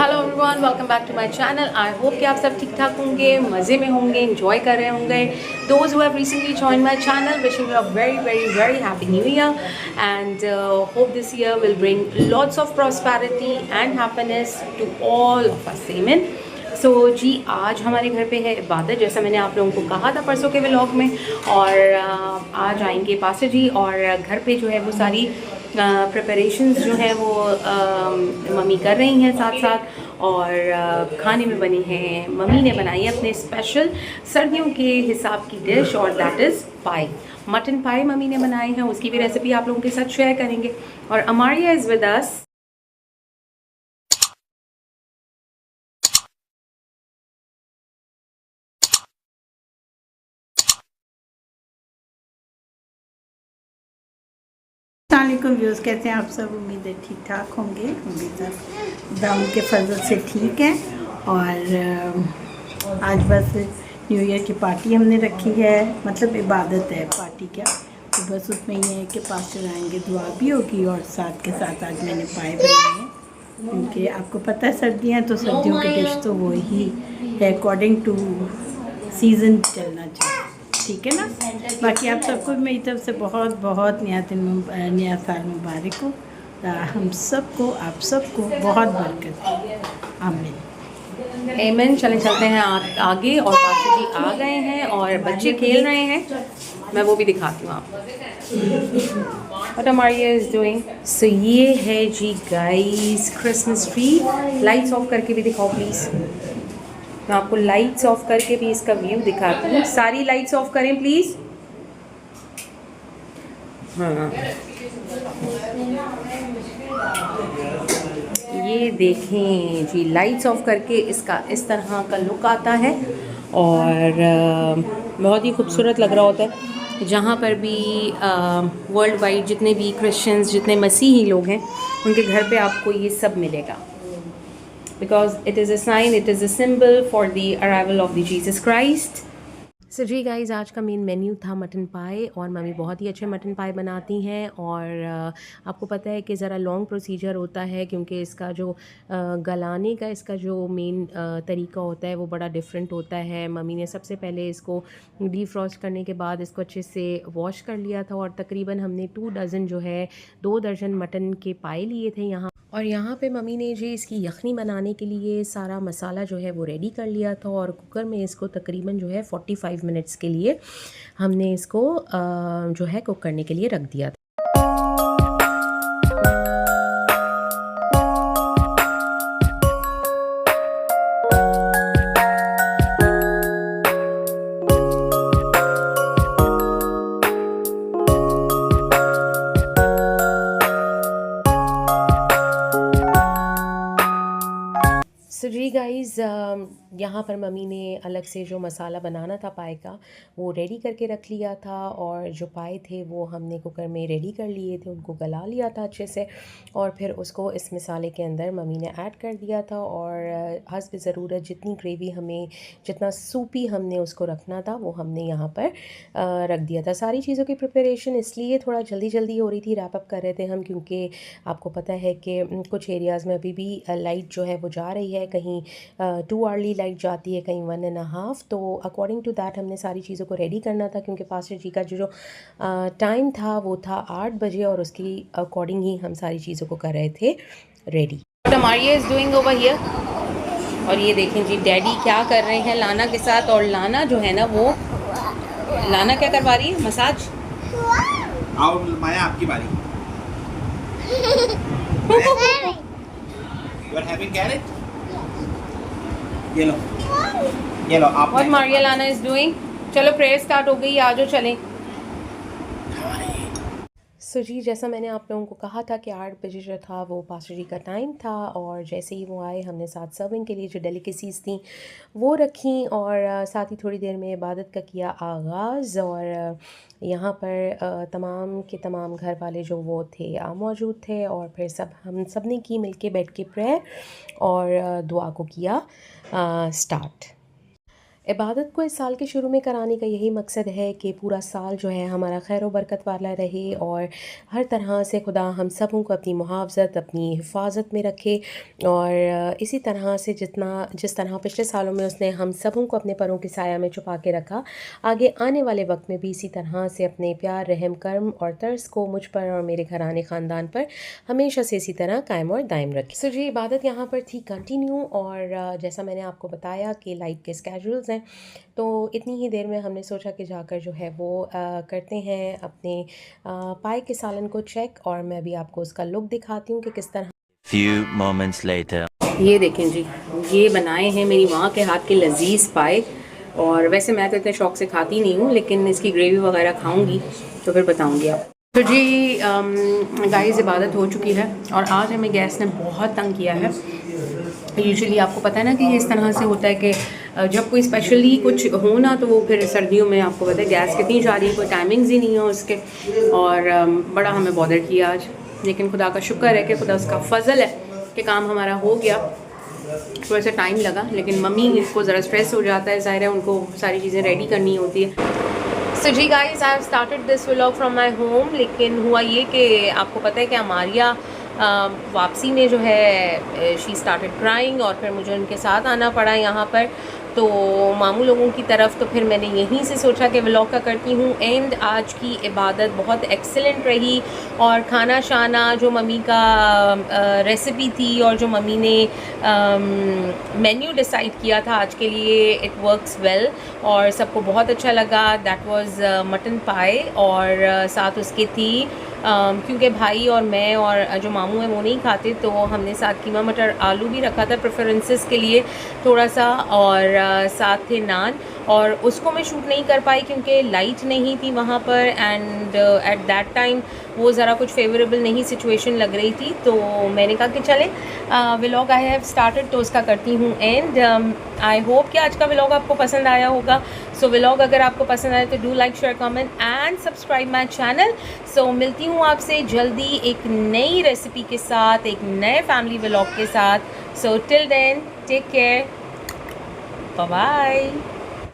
Hello everyone, welcome back to my channel. I hope कि आप सब ठीक ठाक होंगे, मज़े में होंगे, एंजॉय कर रहे होंगे। Those who have recently join my channel, wishing you a very very very happy new year and hope this year will bring lots of prosperity and happiness to all of us. आमीन। So जी, आज हमारे घर पे है इबादत, जैसा मैंने आप लोगों को कहा था परसों के व्लॉग में। और आज आएंगे पास्टर जी, और घर पे जो है वो सारी प्रिपरेशंस जो है वो मम्मी कर रही हैं साथ साथ। और खाने में बने हैं, मम्मी ने बनाई है अपने स्पेशल सर्दियों के हिसाब की डिश, और that is pi. Mutton pi mummy ने बनाए हैं, उसकी भी रेसिपी आप लोगों के साथ शेयर करेंगे। और अमारिया इज़ विद अस। अस्सलामुअलैकुम व्यूज़, कैसे हैं आप सब? उम्मीद है ठीक ठाक होंगे। हम भी सब दाम के फजल से ठीक हैं। और आज बस न्यू ईयर की पार्टी हमने रखी है, मतलब इबादत है, पार्टी क्या। तो बस उसमें ये है कि पास्टर आएंगे, दुआ भी होगी, और साथ के साथ आज मैंने पाए बनाए हैं, क्योंकि आपको पता है सर्दियाँ, तो सर्दियों की डिश तो वो ही है, अकॉर्डिंग टू सीज़न चलना चाहिए, ठीक है ना। बाकी आप सबको मेरी तरफ से बहुत बहुत नया साल मुबारक हो। हम सबको, आप सबको बहुत बरकत। आमीन। एमन। चलें चलते हैं आगे। और पास्टर जी आ गए हैं और बच्चे खेल रहे हैं, मैं वो भी दिखाती हूँ आपको। What Amaria is doing? So ये है जी guys Christmas tree. Lights off करके भी दिखाओ प्लीज़। मैं आपको लाइट्स ऑफ करके भी इसका व्यू दिखाती हूँ। सारी लाइट्स ऑफ करें प्लीज़। हाँ, ये देखें जी, लाइट्स ऑफ करके इसका इस तरह का लुक आता है। और बहुत ही खूबसूरत लग रहा होता है। जहाँ पर भी वर्ल्ड वाइड जितने भी क्रिश्चियंस, जितने मसीही लोग हैं, उनके घर पे आपको ये सब मिलेगा, because it is a sign, it is a symbol for the arrival of the Jesus Christ. So जी गाइज़, आज का मेन मेन्यू था मटन पाए, और मम्मी बहुत ही अच्छे मटन पाए बनाती हैं। और आपको पता है कि ज़रा लॉन्ग प्रोसीजर होता है, क्योंकि इसका जो गलाने का इसका जो मेन तरीका होता है वो बड़ा डिफरेंट होता है। मम्मी ने सबसे पहले इसको डीफ्रॉस्ट करने के बाद इसको अच्छे से वॉश कर लिया था, और तकरीबन हमने 2 डज़न जो है 2 दर्जन मटन के पाए लिए थे यहाँ। और यहाँ पे मम्मी ने जी इसकी यखनी बनाने के लिए सारा मसाला जो है वो रेडी कर लिया था, और कुकर में इसको तकरीबन जो है 45 मिनट्स के लिए हमने इसको जो है कुक करने के लिए रख दिया था। सो जी गाइज़, यहाँ पर मम्मी ने अलग से जो मसाला बनाना था पाए का, वो रेडी करके रख लिया था। और जो पाए थे वो हमने कुकर में रेडी कर लिए थे, उनको गला लिया था अच्छे से, और फिर उसको इस मसाले के अंदर मम्मी ने ऐड कर दिया था। और हस्ब ज़रूरत जितनी ग्रेवी हमें, जितना सूपी हमने उसको रखना था, वो हमने यहाँ पर रख दिया था। सारी चीज़ों की प्रिपरेशन इसलिए थोड़ा जल्दी जल्दी हो रही थी, रैप अप कर रहे थे हम, क्योंकि आपको पता है कि कुछ एरियाज़ में अभी भी लाइट जो है वो जा रही है, कहीं 2 अर्ली लाइट जाती है, कहीं 1.5। तो अकॉर्डिंग टू दैट हमने सारी चीज़ों को रेडी करना था, क्योंकि पास्टर जी का जो टाइम था वो था 8 बजे, और उसकी अकॉर्डिंग ही हम सारी चीज़ों को कर रहे थे ready. Amaria is doing over here। और ये देखें जी डैडी क्या कर रहे हैं लाना के साथ। और लाना जो है ना, वो लाना क्या करवा रही है, मसाज। आओ माया, आपकी बारी। You are having carrot? ये लो आप। What Maria Lana is doing? चलो प्रेयर स्टार्ट हो गई, आ जाओ चलें। सो जी, जैसा मैंने आप लोगों को कहा था कि 8 बजे जो था वो पास्टर जी का टाइम था, और जैसे ही वो आए हमने साथ सर्विंग के लिए जो डेलिकेसीज़ थी वो रखी, और साथ ही थोड़ी देर में इबादत का किया आगाज़। और यहाँ पर तमाम के तमाम घर वाले जो वो थे मौजूद थे, और फिर हम सब ने की मिल के बैठ के प्रेयर और दुआ को किया स्टार्ट। इबादत को इस साल के शुरू में कराने का यही मकसद है कि पूरा साल जो है हमारा खैर बरकत वाला रहे और हर तरह से खुदा हम सबों को अपनी मुहाफ़ज़त, अपनी हिफाजत में रखे। और इसी तरह से जिस तरह पिछले सालों में उसने हम सबों को अपने परों के साया में छुपा के रखा, आगे आने वाले वक्त में भी इसी तरह से अपने प्यार, रहम, करम और तरस को मुझ पर और मेरे घराने ख़ानदान पर हमेशा से इसी तरह कायम और दायम रखे। सो जी, इबादत यहाँ पर थी कंटिन्यू, और जैसा मैंने आपको बताया कि लाइट के स्केड्यूल्स हैं, तो इतनी ही देर में हमने सोचा कि जाकर जो है वो करते हैं अपने पाए के सालन को चेक, और मैं भी आपको उसका लुक दिखाती हूँ कि किस तरह। Few moments later. ये देखें जी, ये बनाए हैं मेरी माँ के हाथ के लजीज पाए, और वैसे मैं तो इतने शौक से खाती नहीं हूँ, लेकिन इसकी ग्रेवी वगैरह खाऊंगी तो फिर बताऊंगी आप। तो जी गाइस, इबादत हो चुकी है और आज हमें गैस ने बहुत तंग किया है। यूजुअली आपको पता है ना कि ये इस तरह से होता है कि जब कोई स्पेशली कुछ हो ना, तो वो फिर सर्दियों में आपको पता है गैस कितनी जा रही है, कोई टाइमिंग्स ही नहीं है उसके, और बड़ा हमें बॉदर किया आज। लेकिन खुदा का शुक्र है कि खुदा उसका फजल है कि काम हमारा हो गया। थोड़ा सा टाइम लगा, लेकिन मम्मी को ज़रा स्ट्रेस हो जाता है, ज़ाहिर है उनको सारी चीज़ें रेडी करनी होती है। सो जी guys, I have started this vlog from my home, लेकिन हुआ ये कि आपको पता है कि अमारिया वापसी में जो है शी स्टार्टेड क्राइंग, और फिर मुझे उनके साथ आना पड़ा यहाँ पर तो मामू लोगों की तरफ। तो फिर मैंने यहीं से सोचा कि व्लॉग का करती हूँ एंड। आज की इबादत बहुत एक्सेलेंट रही, और खाना शाना जो मम्मी का रेसिपी थी और जो मम्मी ने मेन्यू डिसाइड किया था आज के लिए, इट वर्क्स वेल और सबको बहुत अच्छा लगा। दैट वाज मटन पाए, और साथ उसके थी क्योंकि भाई और मैं और जो मामू हैं वो नहीं खाते, तो हमने साथ कीमा मटर आलू भी रखा था प्रेफरेंसेस के लिए थोड़ा सा, और साथ थे नान। और उसको मैं शूट नहीं कर पाई क्योंकि लाइट नहीं थी वहाँ पर, एंड एट दैट टाइम वो ज़रा कुछ फेवरेबल नहीं सिचुएशन लग रही थी। तो मैंने कहा कि चले व्लॉग आई हैव स्टार्टेड, तो उसका करती हूँ एंड। आई होप कि आज का व्लॉग आपको पसंद आया होगा। सो व्लॉग अगर आपको पसंद आए तो do like, share, comment and subscribe my channel. So मिलती हूँ आपसे जल्दी एक नई रेसिपी के साथ, एक नए फैमिली व्लॉग के साथ। So till then take care, bye bye.